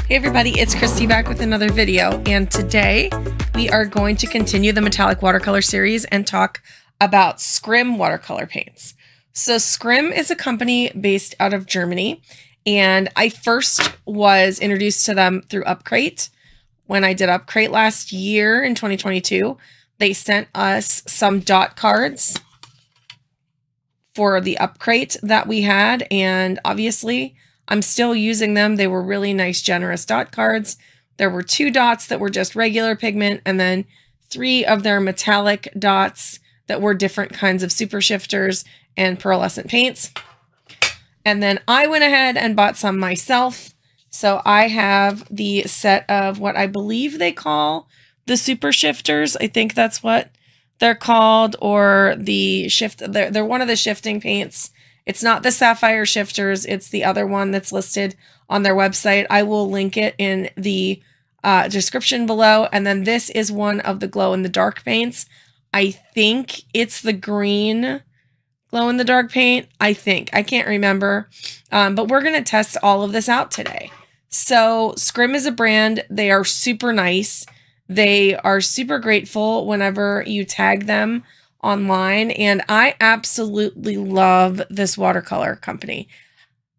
Hey everybody, it's Christy back with another video, and today we are going to continue the metallic watercolor series and talk about Skrim watercolor paints. So Skrim is a company based out of Germany, and I first was introduced to them through Upcrate. When I did Upcrate last year in 2022, they sent us some dot cards for the Upcrate that we had, and obviously I'm still using them. They were really nice, generous dot cards. There were 2 dots that were just regular pigment, and then 3 of their metallic dots that were different kinds of super shifters and pearlescent paints. And then I went ahead and bought some myself. So I have the set of what I believe they call the super shifters. I think that's what they're called, or the shift. They're one of the shifting paints. It's not the sapphire shifters. It's the other one that's listed on their website. I will link it in the description below. And then this is one of the glow in the dark paints. I think it's the green glow in the dark paint. I can't remember. But we're going to test all of this out today. So Skrim is a brand. They are super nice. They are super grateful whenever you tag them online, and I absolutely love this watercolor company.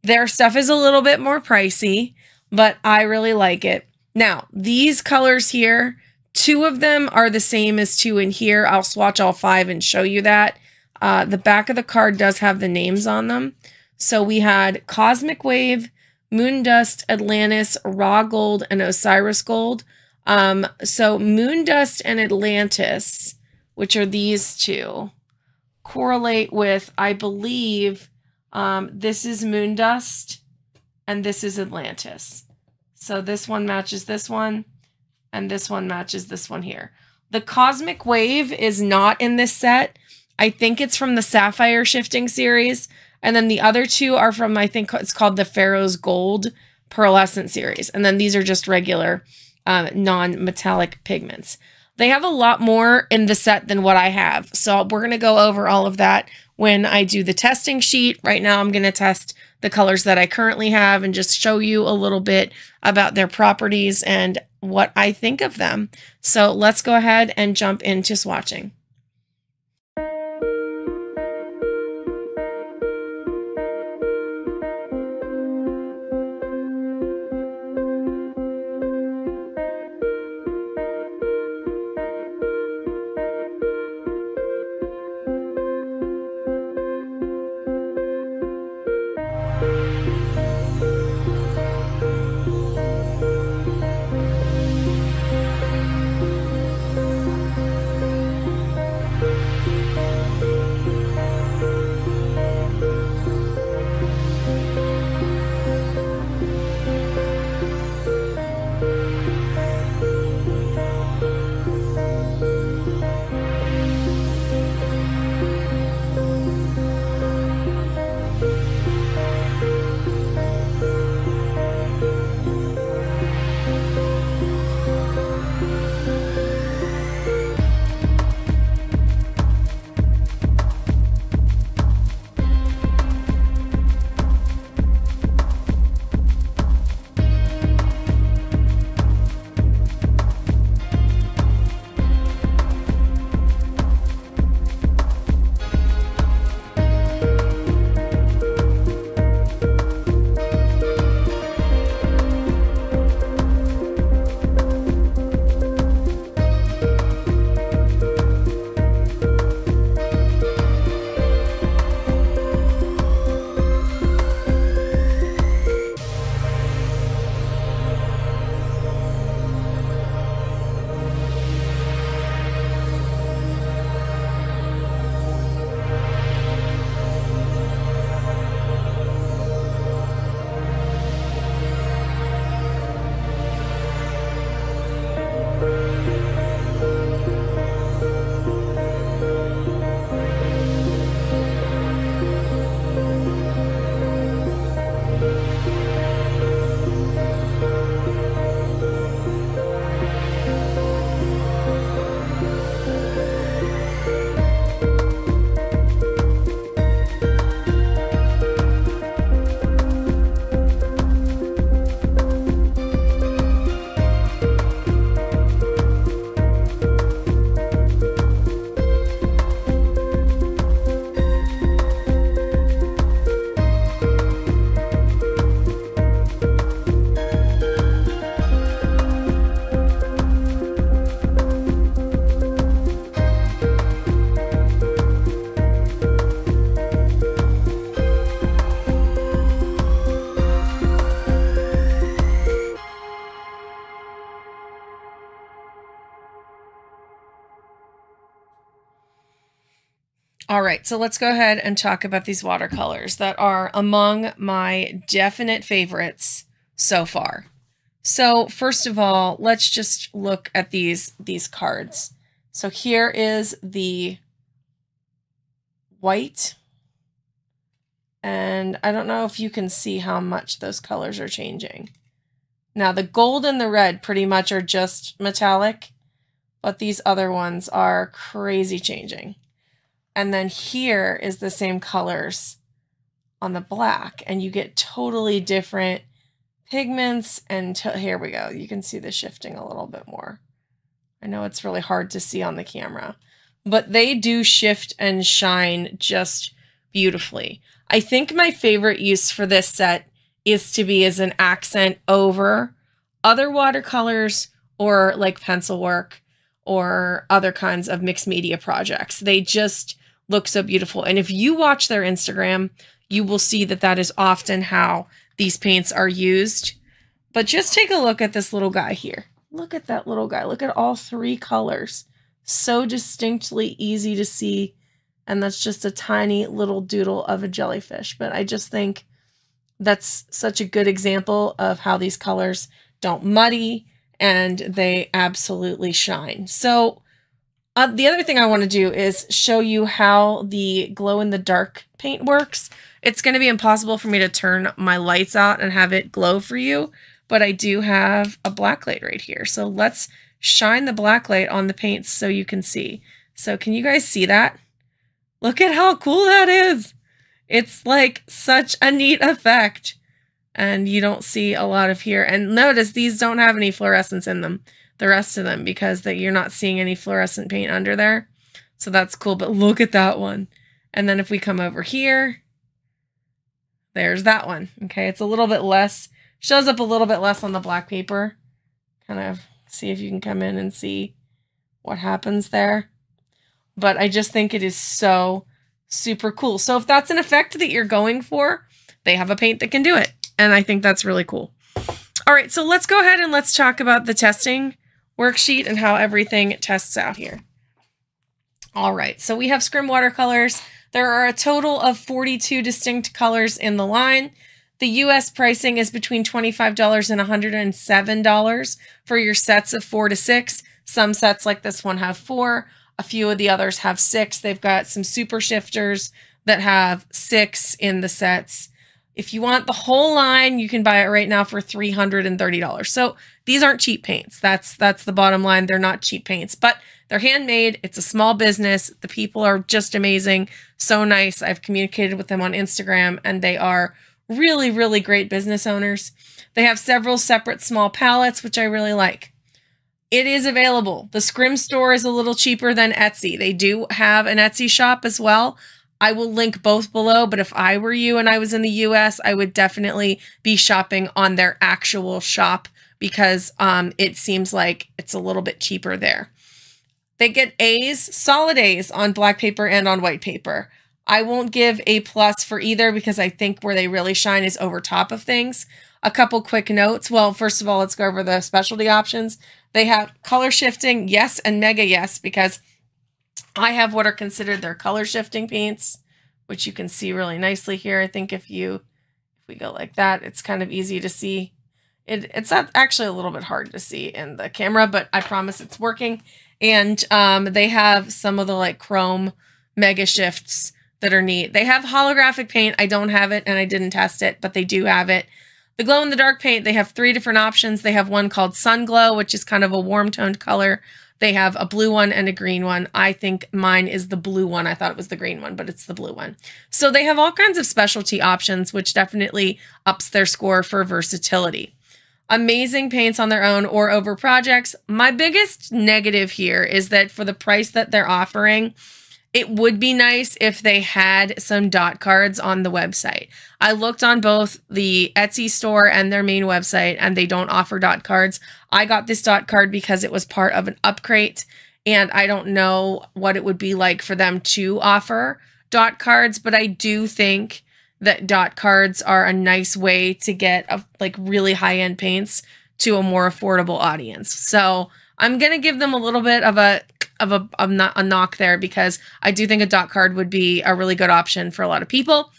Their stuff is a little bit more pricey, but I really like it. Now, these colors here, 2 of them are the same as 2 in here. I'll swatch all 5 and show you that. The back of the card does have the names on them. So we had Cosmic Wave, Moondust, Atlantis, Raw Gold, and Osiris Gold. So Moondust and Atlantis, which are these 2, correlate with, I believe, this is Moondust and this is Atlantis. So this one matches this one, and this one matches this one here. The Cosmic Wave is not in this set. I think it's from the Sapphire Shifting series. And then the other 2 are from, I think it's called the Pharaoh's Gold Pearlescent series. And then these are just regular non-metallic pigments. They have a lot more in the set than what I have. So we're going to go over all of that when I do the testing sheet. Right now, I'm going to test the colors that I currently have and just show you a little bit about their properties and what I think of them. So let's go ahead and jump into swatching. All right, so let's go ahead and talk about these watercolors that are among my definite favorites so far. So first of all, let's just look at these cards. So here is the white, and I don't know if you can see how much those colors are changing. Now the gold and the red pretty much are just metallic, but these other ones are crazy changing. And then here is the same colors on the black, and you get totally different pigments. And here we go. You can see the shifting a little bit more. I know it's really hard to see on the camera, but they do shift and shine just beautifully. I think my favorite use for this set is to be as an accent over other watercolors or like pencil work or other kinds of mixed media projects. They just look so beautiful. And if you watch their Instagram, you will see that that is often how these paints are used. But just take a look at this little guy here. Look at that little guy. Look at all three colors. So distinctly easy to see. And that's just a tiny little doodle of a jellyfish. But I just think that's such a good example of how these colors don't muddy and they absolutely shine. So the other thing I want to do is show you how the glow-in-the-dark paint works. It's going to be impossible for me to turn my lights out and have it glow for you, but I do have a black light right here. So let's shine the black light on the paints so you can see. So can you guys see that? Look at how cool that is. It's like such a neat effect, and you don't see a lot of here. And notice these don't have any fluorescence in them, the rest of them, because you're not seeing any fluorescent paint under there. So that's cool, but look at that one. And then if we come over here, there's that one. Okay, it's a little bit less, shows up a little bit less on the black paper. Kind of see if you can come in and see what happens there. But I just think it is so super cool. So if that's an effect that you're going for, they have a paint that can do it. And I think that's really cool. All right, so let's go ahead and let's talk about the testing worksheet and how everything tests out here. All right, so we have Skrim watercolors. There are a total of 42 distinct colors in the line. The US pricing is between $25 and $107 for your sets of 4 to 6. Some sets like this one have 4. A few of the others have 6. They've got some super shifters that have 6 in the sets. If you want the whole line, you can buy it right now for $330. So these aren't cheap paints. That's the bottom line. They're not cheap paints, but they're handmade. It's a small business. The people are just amazing. So nice. I've communicated with them on Instagram, and they are really, really great business owners. They have several separate small palettes, which I really like. It is available. The Skrim store is a little cheaper than Etsy. They do have an Etsy shop as well. I will link both below, but if I were you and I was in the US, I would definitely be shopping on their actual shop because it seems like it's a little bit cheaper there. They get A's, solid A's on black paper and on white paper. I won't give A+ for either because I think where they really shine is over top of things. A couple quick notes. Well, first of all, let's go over the specialty options. They have color shifting, yes, and mega yes, because I have what are considered their color shifting paints, which you can see really nicely here. I think if we go like that, it's kind of easy to see. It's actually a little bit hard to see in the camera, but I promise it's working. And they have some of the like chrome mega shifts that are neat. They have holographic paint. I don't have it and I didn't test it, but they do have it. The glow in the dark paint, they have 3 different options. They have one called Sun Glow, which is kind of a warm toned color. They have a blue one and a green one. I think mine is the blue one. I thought it was the green one, but it's the blue one. So they have all kinds of specialty options, which definitely ups their score for versatility. Amazing paints on their own or over projects. My biggest negative here is that for the price that they're offering, it would be nice if they had some dot cards on the website. I looked on both the Etsy store and their main website, and they don't offer dot cards. I got this dot card because it was part of an upgrade, and I don't know what it would be like for them to offer dot cards, but I do think that dot cards are a nice way to get like really high-end paints to a more affordable audience. So I'm going to give them a little bit of a of a knock there, because I do think a dot card would be a really good option for a lot of people.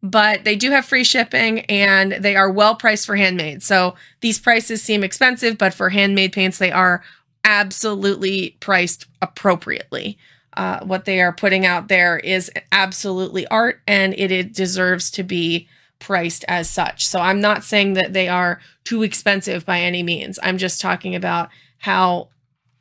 But they do have free shipping, and they are well priced for handmade. So these prices seem expensive, but for handmade paints, they are absolutely priced appropriately. What they are putting out there is absolutely art, and it deserves to be priced as such. So I'm not saying that they are too expensive by any means. I'm just talking about how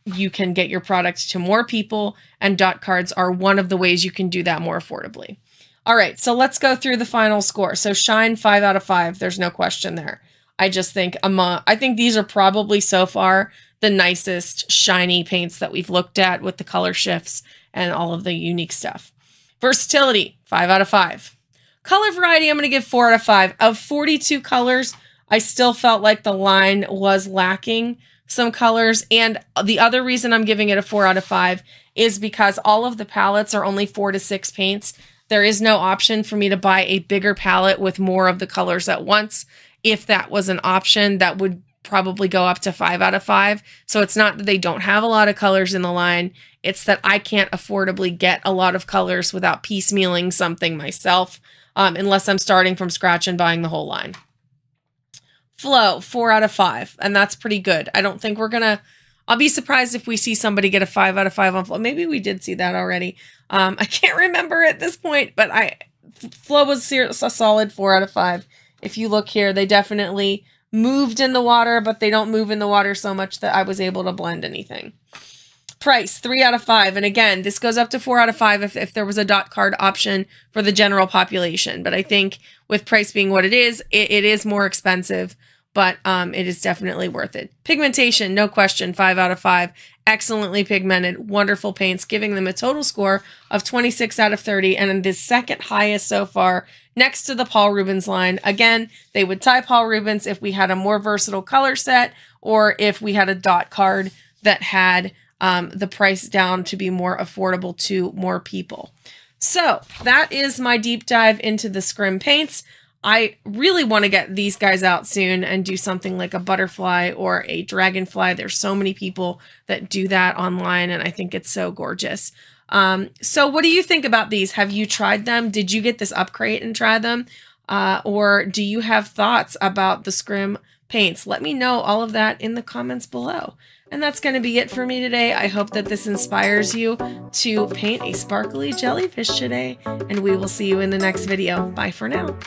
you can get your product to more people, and dot cards are one of the ways you can do that more affordably. All right, so let's go through the final score. So shine, 5 out of 5. There's no question there. I just think I think these are probably so far the nicest shiny paints that we've looked at, with the color shifts and all of the unique stuff. Versatility, 5 out of 5. Color variety, I'm going to give 4 out of 5. Of 42 colors, I still felt like the line was lacking some colors. And the other reason I'm giving it a 4 out of 5 is because all of the palettes are only 4 to 6 paints. There is no option for me to buy a bigger palette with more of the colors at once. If that was an option, that would probably go up to 5 out of 5. So it's not that they don't have a lot of colors in the line. It's that I can't affordably get a lot of colors without piecemealing something myself, unless I'm starting from scratch and buying the whole line. Flow, 4 out of 5. And that's pretty good. I don't think we're going to... I'll be surprised if we see somebody get a 5 out of 5 on Flow. Maybe we did see that already. I can't remember at this point, but Flow was a solid 4 out of 5. If you look here, they definitely moved in the water, but they don't move in the water so much that I was able to blend anything. Price, 3 out of 5. And again, this goes up to 4 out of 5 if there was a dot card option for the general population. But I think with price being what it is more expensive, but it is definitely worth it. Pigmentation, no question, 5 out of 5. Excellently pigmented, wonderful paints, giving them a total score of 26 out of 30, and the second highest so far, next to the Paul Rubens line. Again, they would tie Paul Rubens if we had a more versatile color set, or if we had a dot card that had the price down to be more affordable to more people. So that is my deep dive into the Skrim paints. I really want to get these guys out soon and do something like a butterfly or a dragonfly. There's so many people that do that online, and I think it's so gorgeous. So what do you think about these? Have you tried them? Did you get this up crate and try them? Or do you have thoughts about the Skrim paints? Let me know all of that in the comments below. And that's going to be it for me today. I hope that this inspires you to paint a sparkly jellyfish today, and we will see you in the next video. Bye for now.